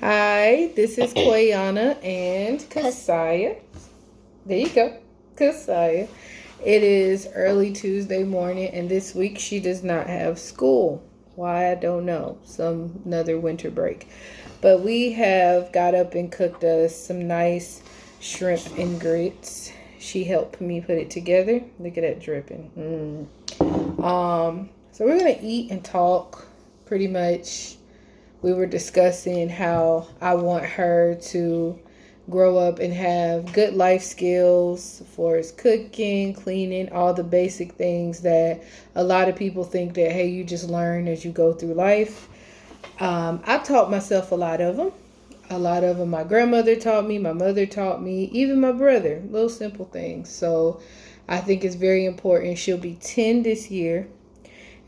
Hi, this is Koyana and Kahsiah. There you go, Kahsiah. It is early Tuesday morning, and this week she does not have school. Why, I don't know. Another winter break. But we have got up and cooked us some nice shrimp and grits. She helped me put it together. Look at that dripping. So we're gonna eat and talk pretty much. We were discussing how I want her to grow up and have good life skills for as cooking, cleaning, all the basic things that a lot of people think that, hey, you just learn as you go through life. I taught myself a lot of them. A lot of them my grandmother taught me, my mother taught me, even my brother, little simple things. So I think it's very important. She'll be 10 this year,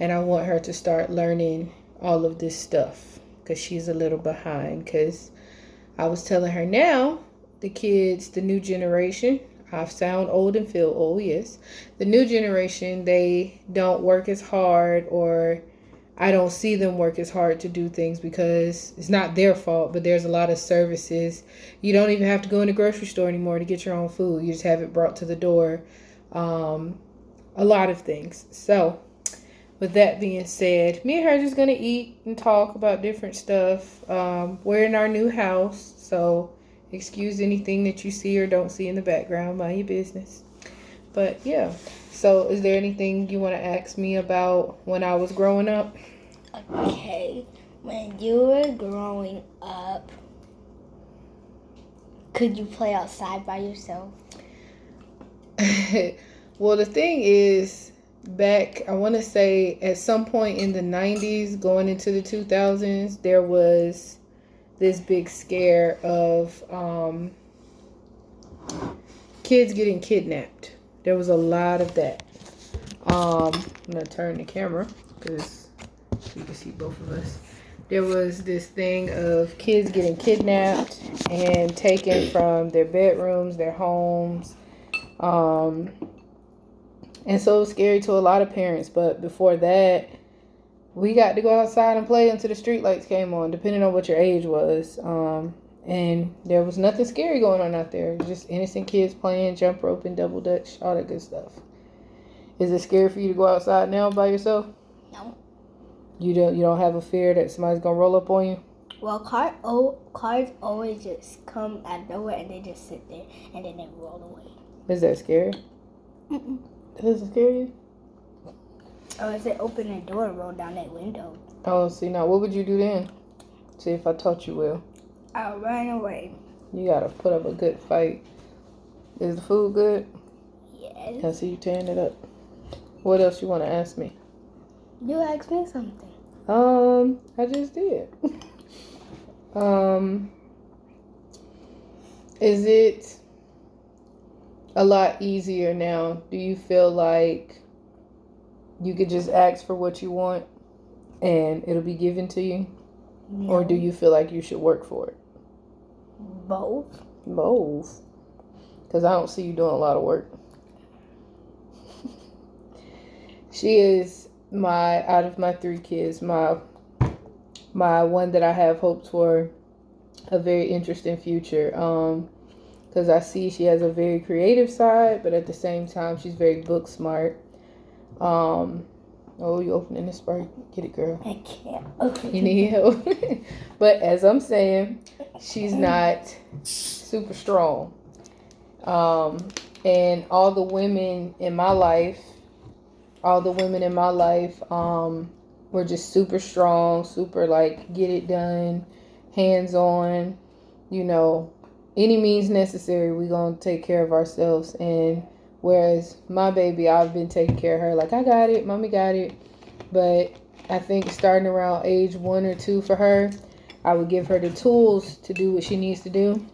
and I want her to start learning all of this stuff because she's a little behind. Because I was telling her now, the kids, the new generation, I sound old and feel old, yes. The new generation, they don't work as hard, or I don't see them work as hard to do things because it's not their fault, but there's a lot of services. You don't even have to go in the grocery store anymore to get your own food. You just have it brought to the door. A lot of things. So with that being said, me and her are just going to eat and talk about different stuff. We're in our new house, so excuse anything that you see or don't see in the background. Mind your business. But yeah, so is there anything you want to ask me about when I was growing up? Okay, when you were growing up, could you play outside by yourself? Well, the thing is, back, I want to say at some point in the 90s, going into the 2000s, there was this big scare of kids getting kidnapped. There was a lot of that. I'm going to turn the camera because you can see both of us. There was this thing of kids getting kidnapped and taken from their bedrooms, their homes. And so it was scary to a lot of parents. But before that, we got to go outside and play until the street lights came on, depending on what your age was. And there was nothing scary going on out there. Just innocent kids playing, jump roping, double dutch, all that good stuff. Is it scary for you to go outside now by yourself? No. You don't have a fear that somebody's gonna roll up on you? Well, cars always just come out of nowhere and they just sit there and then they roll away. Is that scary? Mm-mm. Does it scare you? Or if they open the door and roll down that window. Oh, see, now what would you do then? See if I taught you well. I'll run away. You gotta put up a good fight. Is the food good? Yes. I see you tearing it up. What else you want to ask me? You asked me something. I just did. Is it a lot easier now? Do you feel like you could just ask for what you want and it'll be given to you? No. Or do you feel like you should work for it? Both. Both. Because I don't see you doing a lot of work. She is out of my 3 kids, my one that I have hopes for a very interesting future. Because I see she has a very creative side, but at the same time, she's very book smart. Oh, you opening this Sprite? Get it, girl. I can't open You need help. But as I'm saying, she's not super strong. And all the women in my life were just super strong, super like get it done, hands on, any means necessary. We gonna take care of ourselves. And whereas my baby, I've been taking care of her like I got it, mommy got it. But I think starting around age 1 or 2 for her, I would give her the tools to do what she needs to do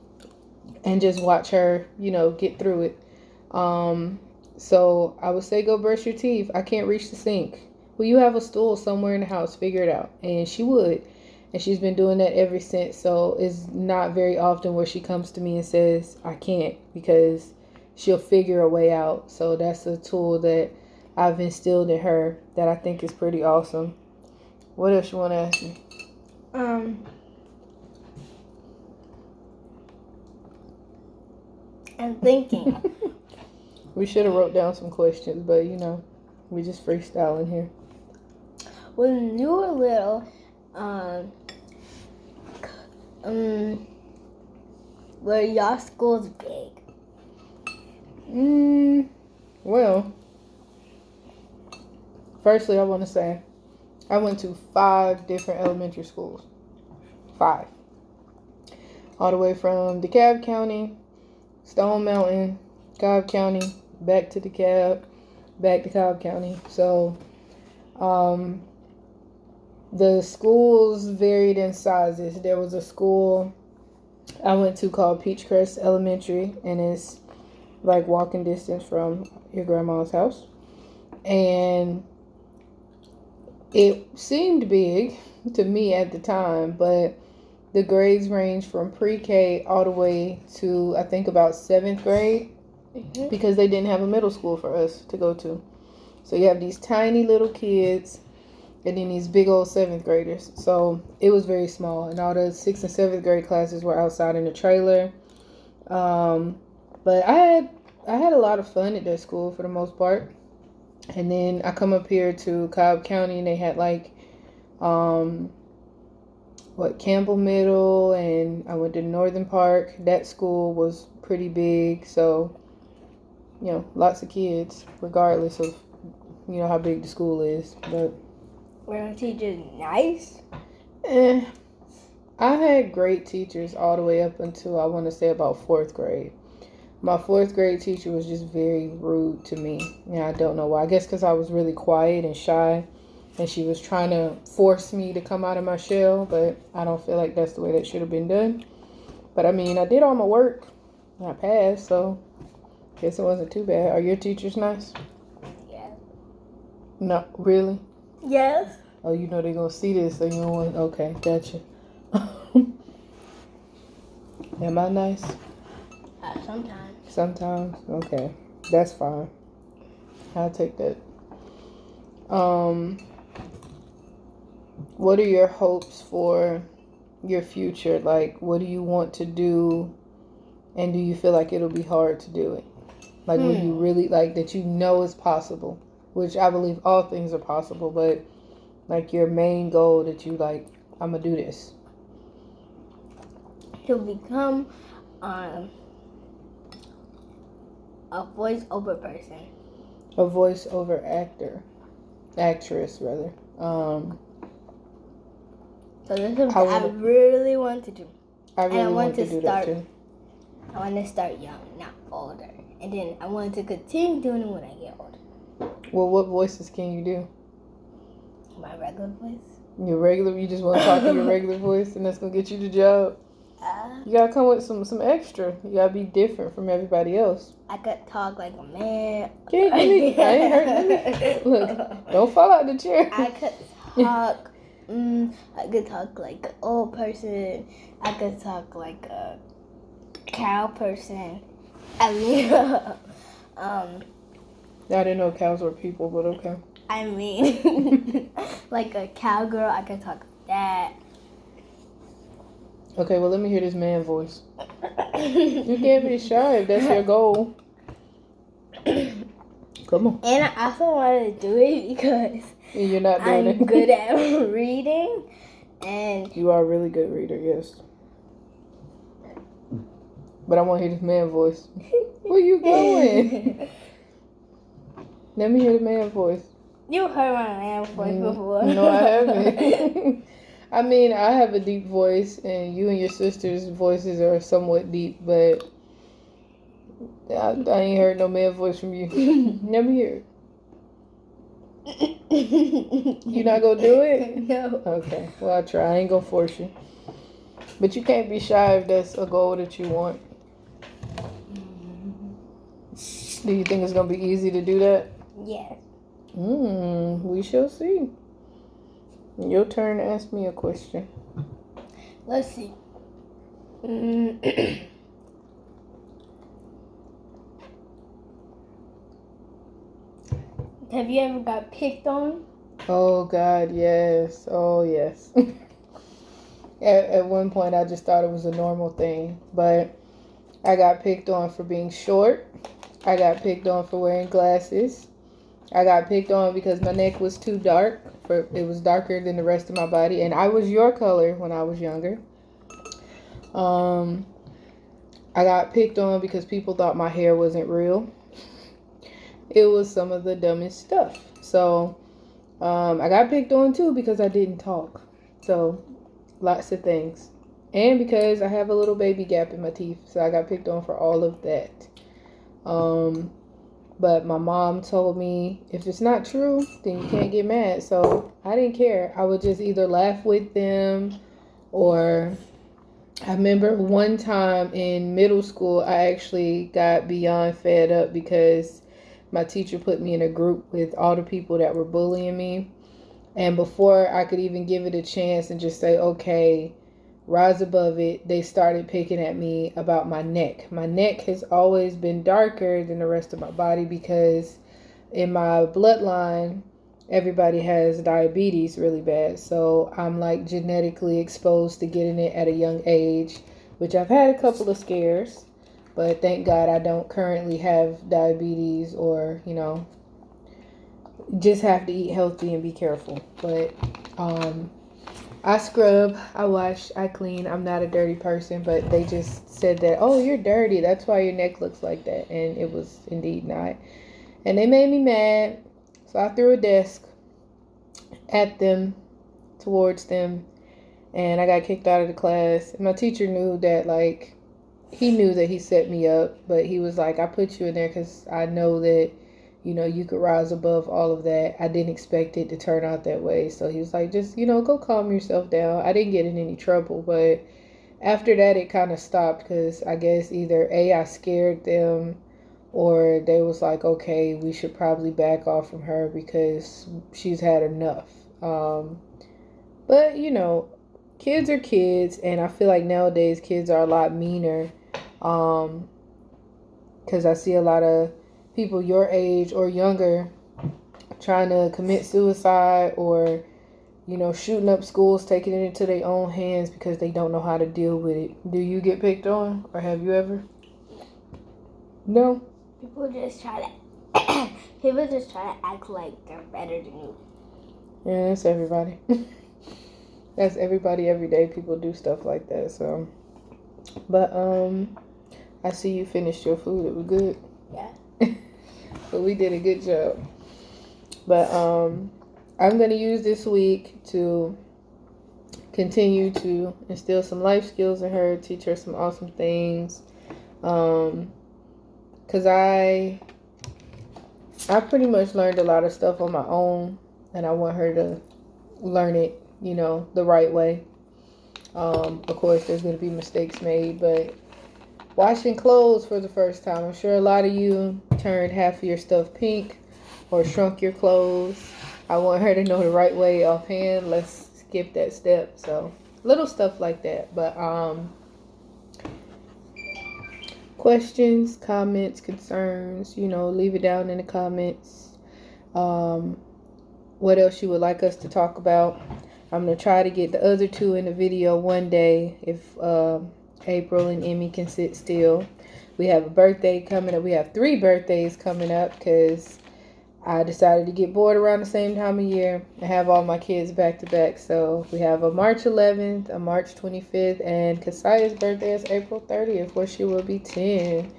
and just watch her, get through it. So I would say go brush your teeth. I can't reach the sink. Well, you have a stool somewhere in the house, figure it out. And she would. And she's been doing that ever since. So it's not very often where she comes to me and says, I can't, because she'll figure a way out. So that's a tool that I've instilled in her that I think is pretty awesome. What else you want to ask me? I'm thinking. We should have wrote down some questions, but we just freestyling here. When you were little, were your schools big? Well, firstly, I want to say I went to 5 different elementary schools. 5. All the way from DeKalb County, Stone Mountain, Cobb County, back to DeKalb, back to Cobb County. So, the schools varied in sizes. There was a school I went to called Peachcrest Elementary, and it's like walking distance from your grandma's house. And it seemed big to me at the time, but the grades range from pre-K all the way to, I think, about 7th grade, because they didn't have a middle school for us to go to. So you have these tiny little kids and then these big old 7th graders. So it was very small, and all the 6th and 7th grade classes were outside in the trailer. But I had a lot of fun at that school for the most part. And then I come up here to Cobb County, and they had like Campbell Middle, and I went to Northern Park. That school was pretty big, so lots of kids, regardless of how big the school is. But were the teachers nice? I had great teachers all the way up until, I want to say, about 4th grade. My 4th grade teacher was just very rude to me. And I don't know why. I guess because I was really quiet and shy, and she was trying to force me to come out of my shell, but I don't feel like that's the way that should have been done. But I mean, I did all my work and I passed, so I guess it wasn't too bad. Are your teachers nice? Yeah. No, really? Yes. Oh, they're going to see this, so you don't want... Okay, gotcha. Am I nice? Sometimes. Sometimes? Okay. That's fine. I'll take that. What are your hopes for your future? Like, what do you want to do, and do you feel like it'll be hard to do it? Like, will you really, like, that is possible? Which I believe all things are possible, but like your main goal that you like, I'm gonna do this. To become a voiceover person. A voiceover actress rather. So this is what I really want to do. I really want to do that too. I want to start young, not older. And then I want to continue doing it when I get older. Well, what voices can you do? My regular voice. You just want to talk in your regular voice, and that's going to get you the job? You got to come with some extra. You got to be different from everybody else. I could talk like a man. I ain't hurting me. Look, don't fall out the chair. I could talk like an old person. I could talk like a cow person. I mean, I didn't know cows were people, but okay. I mean, like a cowgirl, I could talk like that. Okay, well, let me hear this man voice. You can't be shy if that's your goal. Come on. And I also want to do it because you're not doing I'm good at reading. And you are a really good reader, yes. But I want to hear this man voice. Where you going? Let me hear the man voice. You heard my man voice before. No, I haven't. I mean, I have a deep voice, and you and your sister's voices are somewhat deep, but I ain't heard no man voice from you. Let me hear it. You not gonna do it? No. Okay, well, I'll try. I ain't gonna force you. But you can't be shy if that's a goal that you want. Do you think it's gonna be easy to do that? Yes. We shall see. Your turn to ask me a question. Let's see. Have you ever got picked on? Oh, God, yes. Oh, yes. At one point, I just thought it was a normal thing. But I got picked on for being short. I got picked on for wearing glasses. I got picked on because my neck was too dark. It was darker than the rest of my body, and I was your color when I was younger. I got picked on because people thought my hair wasn't real. It was some of the dumbest stuff. So I got picked on too because I didn't talk. So lots of things. And because I have a little baby gap in my teeth. So I got picked on for all of that. But my mom told me if it's not true, then you can't get mad. So I didn't care. I would just either laugh with them, or I remember one time in middle school, I actually got beyond fed up because my teacher put me in a group with all the people that were bullying me. And before I could even give it a chance and just say, okay, rise above it, they started picking at me about my neck. My neck has always been darker than the rest of my body because in my bloodline, everybody has diabetes really bad. So I'm like genetically exposed to getting it at a young age, which I've had a couple of scares, but thank God I don't currently have diabetes, or, just have to eat healthy and be careful. But I scrub, I wash, I clean. I'm not a dirty person, but they just said that, oh, you're dirty. That's why your neck looks like that. And it was indeed not. And they made me mad. So I threw a desk at them, towards them, and I got kicked out of the class. And my teacher knew that, like, he knew that he set me up, but he was like, I put you in there because I know that you could rise above all of that. I didn't expect it to turn out that way. So he was like, just, go calm yourself down. I didn't get in any trouble, but after that, it kind of stopped because I guess either I scared them, or they was like, okay, we should probably back off from her because she's had enough. But, kids are kids, and I feel like nowadays kids are a lot meaner, because I see a lot of people your age or younger trying to commit suicide, or shooting up schools, taking it into their own hands because they don't know how to deal with it. Do you get picked on, or have you ever? No? People just try to act like they're better than you. Yeah, that's everybody. That's everybody every day. People do stuff like that. So, but I see you finished your food. It was good. Yeah. But we did a good job. But I'm gonna use this week to continue to instill some life skills in her, teach her some awesome things. Cause I pretty much learned a lot of stuff on my own, and I want her to learn it, the right way. Of course, there's gonna be mistakes made, but washing clothes for the first time. I'm sure a lot of you turned half of your stuff pink or shrunk your clothes. I want her to know the right way offhand. Let's skip that step. So little stuff like that. But questions, comments, concerns, leave it down in the comments. What else you would like us to talk about? I'm going to try to get the other two in the video one day if April and Emmy can sit still. We have a birthday coming up. We have 3 birthdays coming up because I decided to get bored around the same time of year and have all my kids back to back. So we have a March 11th, a March 25th, and Kahsiah's birthday is April 30th, where she will be 10.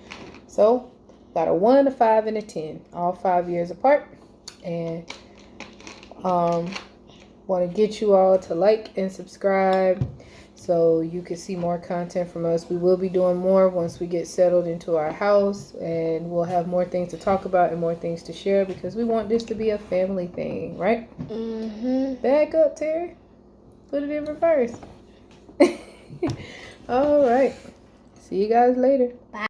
So got a 1, a 5, and a 10, all 5 years apart. And want to get you all to like and subscribe so you can see more content from us. We will be doing more once we get settled into our house, and we'll have more things to talk about and more things to share because we want this to be a family thing, right? Mm-hmm. Back up, Terry. Put it in reverse. All right. See you guys later. Bye.